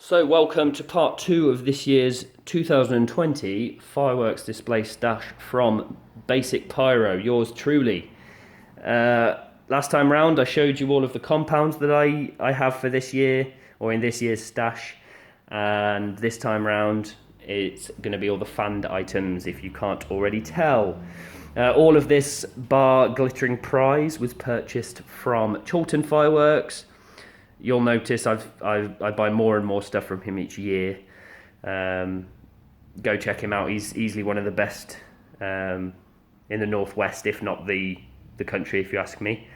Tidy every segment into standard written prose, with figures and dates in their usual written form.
So welcome to part 2 of this year's 2020 fireworks display stash from Basic Pyro, yours truly. Last time round I showed you all of the compounds that I have for this year, or in this year's stash, and this time round it's going to be all the fanned items, if you can't already tell. All of this bar glittering prize was purchased from Chorlton Fireworks. You'll notice I buy more and more stuff from him each year. Go check him out. He's easily one of the best in the Northwest, if not the country, if you ask me.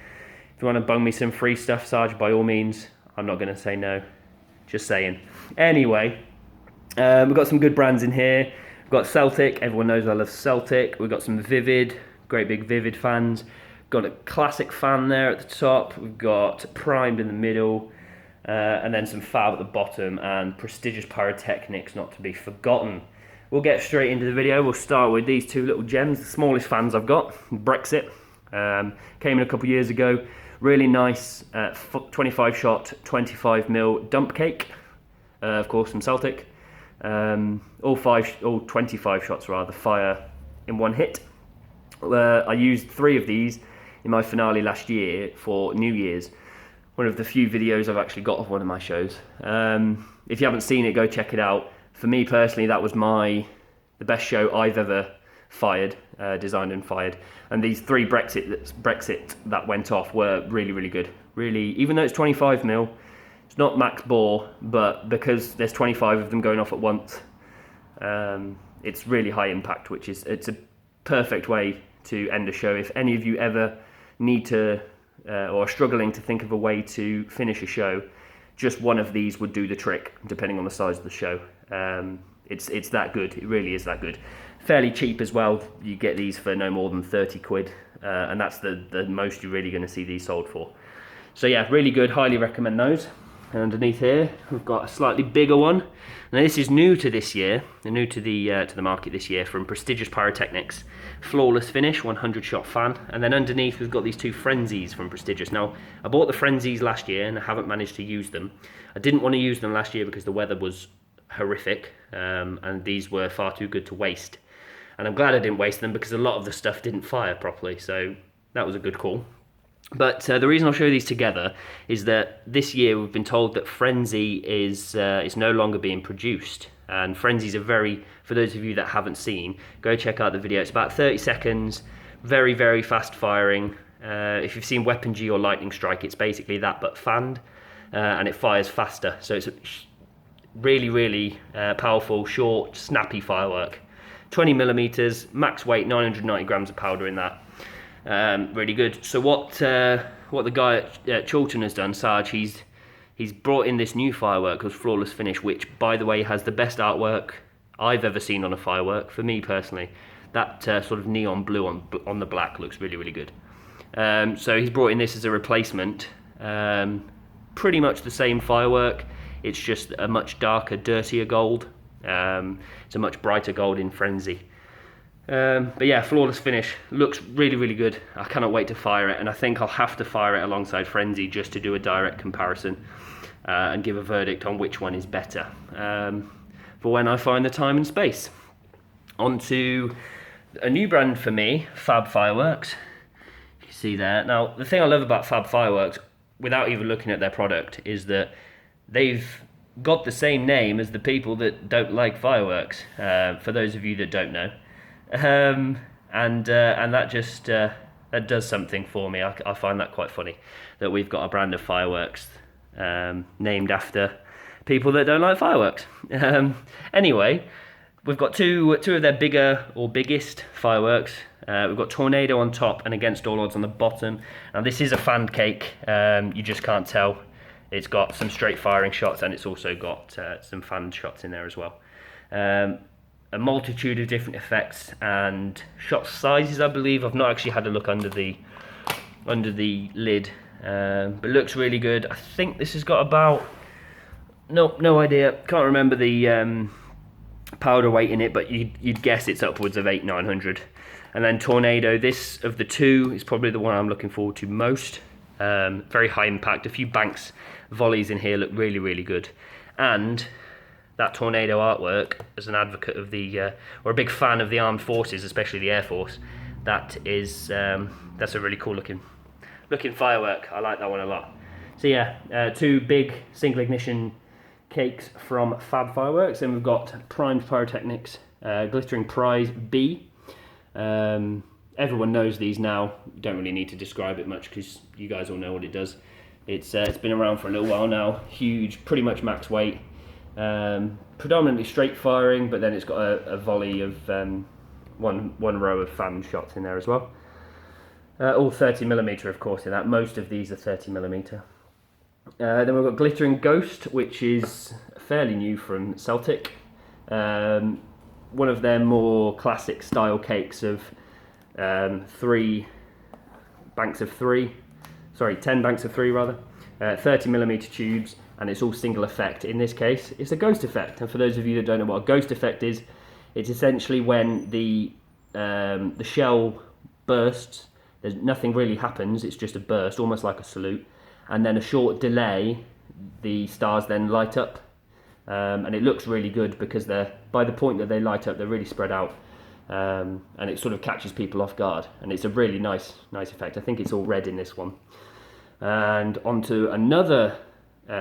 If you want to bung me some free stuff, Sarge, by all means. I'm not going to say no. Just saying. Anyway, we've got some good brands in here. We've got Celtic. Everyone knows I love Celtic. We've got some Vivid. Great big Vivid fans. Got a Klasek fan there at the top. We've got Primed in the middle. And then some Fab at the bottom, and prestigious pyrotechnics not to be forgotten. We'll get straight into the video. We'll start with these two little gems, the smallest fans I've got, Brexit. Came in a couple years ago. Really nice 25 shot, 25mm dump cake, of course from Celtic. All 25 shots rather, fire in one hit. I used 3 of these in my finale last year for New Year's. One of the few videos I've actually got of one of my shows. If you haven't seen it, go check it out. For me personally, that was the best show I've ever fired, designed and fired. And these 3 Brexit that went off were really, really good. Really, even though it's 25mm, it's not max bore, but because there's 25 of them going off at once, it's really high impact, it's a perfect way to end a show. If any of you ever need to or are struggling to think of a way to finish a show, just one of these would do the trick, depending on the size of the show. It's that good. It really is that good. Fairly cheap as well. You get these for no more than 30 quid, and that's the most you're really going to see these sold for. So yeah, really good. Highly recommend those. And underneath here, we've got a slightly bigger one. Now this is new to this year, new to the market this year, from Prestigious Pyrotechnics. Flawless finish, 100 shot fan. And then underneath we've got these 2 Frenzies from Prestigious. Now I bought the Frenzies last year and I haven't managed to use them. I didn't want to use them last year because the weather was horrific, and these were far too good to waste. And I'm glad I didn't waste them because a lot of the stuff didn't fire properly, so that was a good call. But the reason I'll show these together is that this year we've been told that Frenzy is no longer being produced. And Frenzies are for those of you that haven't seen, go check out the video. It's about 30 seconds, very, very fast firing. If you've seen Weapon G or Lightning Strike, it's basically that but fanned, and it fires faster. So it's a really, really powerful, short, snappy firework. 20mm, max weight, 990 grams of powder in that. Really good. So what the guy at Chorlton has done, Sarge, he's brought in this new firework called Flawless Finish, which, by the way, has the best artwork I've ever seen on a firework, for me personally. That sort of neon blue on the black looks really, really good. So he's brought in this as a replacement. Pretty much the same firework, it's just a much darker, dirtier gold. It's a much brighter gold in Frenzy. But yeah, Flawless Finish looks really, really good. I cannot wait to fire it, and I think I'll have to fire it alongside Frenzy just to do a direct comparison and give a verdict on which one is better for when I find the time and space. On to a new brand for me, Fab Fireworks. You see there. Now, the thing I love about Fab Fireworks, without even looking at their product, is that they've got the same name as the people that don't like fireworks, for those of you that don't know. And that just that does something for me. I find that quite funny, that we've got a brand of fireworks named after people that don't like fireworks. Anyway, we've got two of their bigger or biggest fireworks. We've got Tornado on top and Against All Odds on the bottom. Now this is a fanned cake. You just can't tell. It's got some straight firing shots, and it's also got some fanned shots in there as well. A multitude of different effects and shot sizes, I believe. I've not actually had a look under the lid, but looks really good. I think this has got about no idea. Can't remember the powder weight in it, but you'd guess it's upwards of 800-900. And then Tornado, this of the 2 is probably the one I'm looking forward to most. Very high impact. A few Banks volleys in here look really, really good. And that tornado artwork, as an advocate of the, or a big fan of the armed forces, especially the Air Force, that is, that's a really cool looking firework. I like that one a lot. So yeah, 2 big single ignition cakes from Fab Fireworks, and we've got primed pyrotechnics, glittering prize B. Everyone knows these now. You don't really need to describe it much because you guys all know what it does. It's been around for a little while now. Huge, pretty much max weight. Predominantly straight firing, but then it's got a volley of one row of fan shots in there as well. All 30mm, of course, in that. Most of these are 30mm. Then we've got Glittering Ghost, which is fairly new from Celtic. One of their more classic style cakes of 10 banks of 3 rather, 30mm tubes, and it's all single effect. In this case, it's a ghost effect. And for those of you that don't know what a ghost effect is, it's essentially when the shell bursts. There's nothing really happens. It's just a burst, almost like a salute, and then a short delay, the stars then light up, and it looks really good because by the point that they light up, they're really spread out, and it sort of catches people off guard, and it's a really nice effect. I think it's all red in this one. And onto another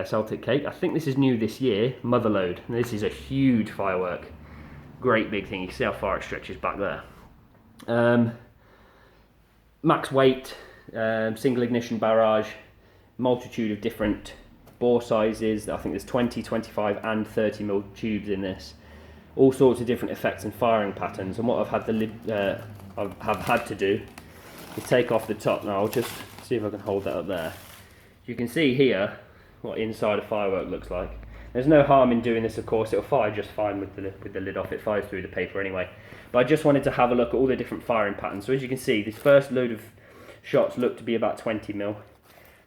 Celtic cake. I think this is new this year, Motherload. And this is a huge firework, great big thing. You can see how far it stretches back there. Max weight, single ignition barrage, multitude of different bore sizes. I think there's 20, 25 and 30mm tubes in this. All sorts of different effects and firing patterns. And what I've had to do is take off the top. Now I'll just see if I can hold that up there. You can see here what inside a firework looks like. There's no harm in doing this, of course. It'll fire just fine with the lid off. It fires through the paper anyway. But I just wanted to have a look at all the different firing patterns. So as you can see, this first load of shots look to be about 20mm.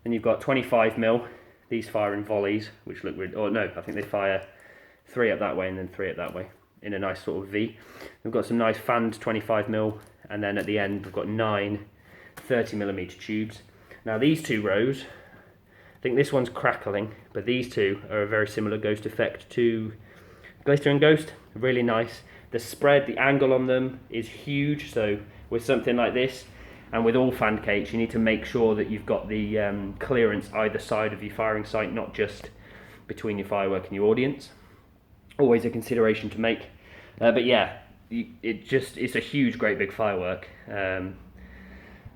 Then you've got 25mm. These fire in volleys, which look really, or no, I think they fire 3 up that way and then 3 up that way in a nice sort of V. We've got some nice fanned 25mm, and then at the end we've got 9 30mm tubes. Now these 2 rows, I think this one's crackling, but these 2 are a very similar ghost effect to Glittering Ghost. Really nice. The spread, the angle on them is huge, so with something like this, and with all fan cakes, you need to make sure that you've got the clearance either side of your firing sight, not just between your firework and your audience. Always a consideration to make. But yeah, it's a huge, great big firework. And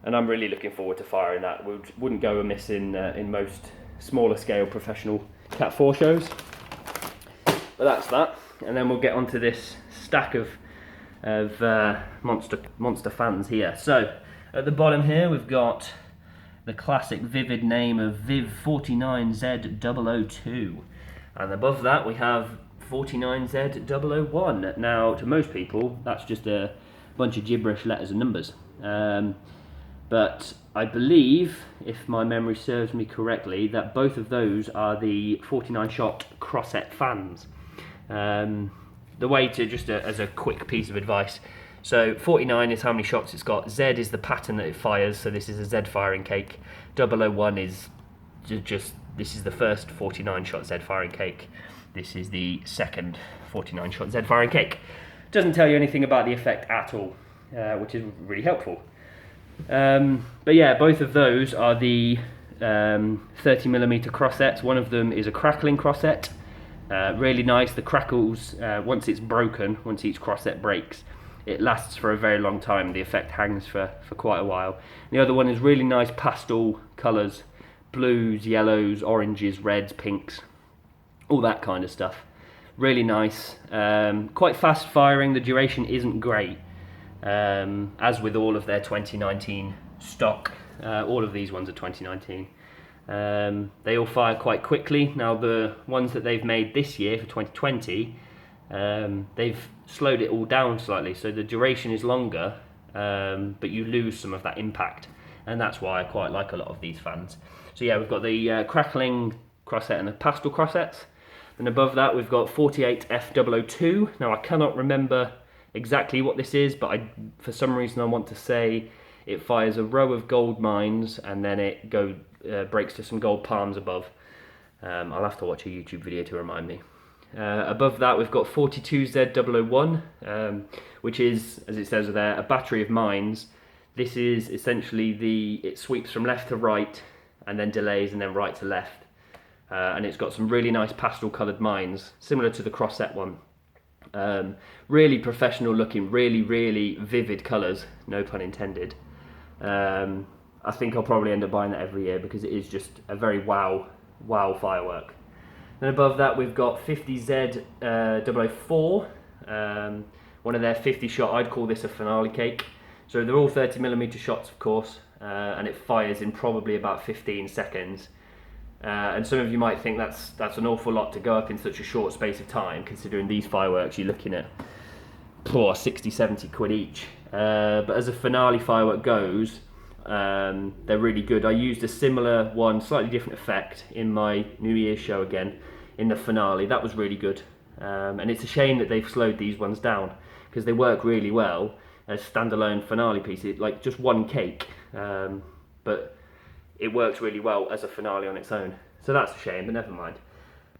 I'm really looking forward to firing that. Wouldn't go amiss in most smaller scale professional Cat 4 shows. But that's that. And then we'll get onto this stack of monster fans here. So at the bottom here we've got the classic vivid name of Viv 49Z002, and above that we have 49Z001. Now to most people that's just a bunch of gibberish letters and numbers, but I believe, if my memory serves me correctly, that both of those are the 49 shot Crosset fans. The way to, just as a quick piece of advice, so 49 is how many shots it's got, Z is the pattern that it fires, so this is a Z firing cake. 001 is just this is the first 49 shot Z firing cake. This is the second 49 shot Z firing cake. Doesn't tell you anything about the effect at all, which is really helpful. But yeah, both of those are the 30mm Crossets. One of them is a crackling Crosset. Really nice. The crackles, once it's broken, once each Crosset breaks, it lasts for a very long time. The effect hangs for quite a while. The other one is really nice pastel colours, blues, yellows, oranges, reds, pinks, all that kind of stuff. Really nice. Quite fast firing. The duration isn't great, as with all of their 2019 stock. All of these ones are 2019. They all fire quite quickly. Now the ones that they've made this year for 2020, they've slowed it all down slightly, so the duration is longer, but you lose some of that impact, and that's why I quite like a lot of these fans. So yeah, we've got the crackling Crosset and the pastel Crossets. Then above that we've got 48F002. Now I cannot remember exactly what this is, but for some reason I want to say it fires a row of gold mines, and then it breaks to some gold palms above. I'll have to watch a YouTube video to remind me. Above that we've got 42Z001, which is, as it says there, a battery of mines. This is essentially it sweeps from left to right and then delays and then right to left. And it's got some really nice pastel coloured mines, similar to the Crosset one. Really professional looking, really vivid colours, no pun intended. I think I'll probably end up buying that every year because it is just a very wow firework. Then above that we've got 50Z004, one of their 50 shot, I'd call this a finale cake. So they're all 30mm shots, of course, and it fires in probably about 15 seconds. And some of you might think that's an awful lot to go up in such a short space of time, considering these fireworks you're looking at 60-70 quid each. But as a finale firework goes, they're really good. I used a similar one, slightly different effect, in my New Year's show again, in the finale. That was really good. And it's a shame that they've slowed these ones down, because they work really well as standalone finale pieces, like just one cake. But it works really well as a finale on its own. So that's a shame, but never mind.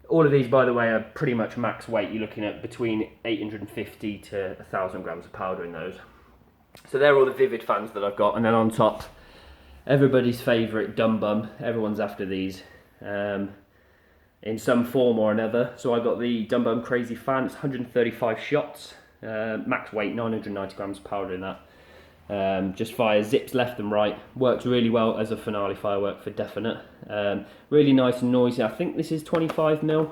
All of these, by the way, are pretty much max weight. You're looking at between 850 to 1,000 grams of powder in those. So they're all the Vivid fans that I've got. And then on top, everybody's favourite Dum Bum. Everyone's after these in some form or another. So I got the Dum Bum Crazy Fan. It's 135 shots, max weight, 990 grams of powder in that. Just fires zips left and right. Works really well as a finale firework for definite. Really nice and noisy. I think this is 25mm.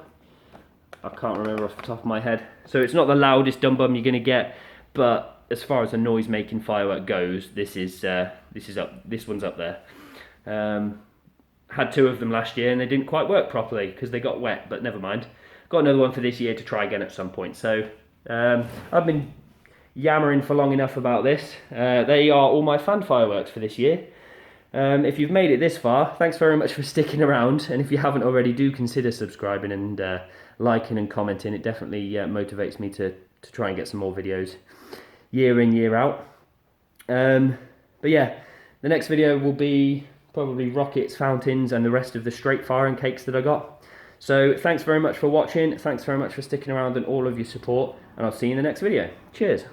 I can't remember off the top of my head. So it's not the loudest Dum Bum you're going to get, but as far as a noise making firework goes, this one's up there. Had two of them last year and they didn't quite work properly because they got wet, but never mind. Got another one for this year to try again at some point. So I've been yammering for long enough about this. They are all my fan fireworks for this year. If you've made it this far, thanks very much for sticking around, and if you haven't already, do consider subscribing and liking and commenting. It definitely motivates me to try and get some more videos year in, year out. But yeah, the next video will be probably rockets, fountains, and the rest of the straight firing cakes that I got. So thanks very much for watching, thanks very much for sticking around and all of your support, and I'll see you in the next video. Cheers.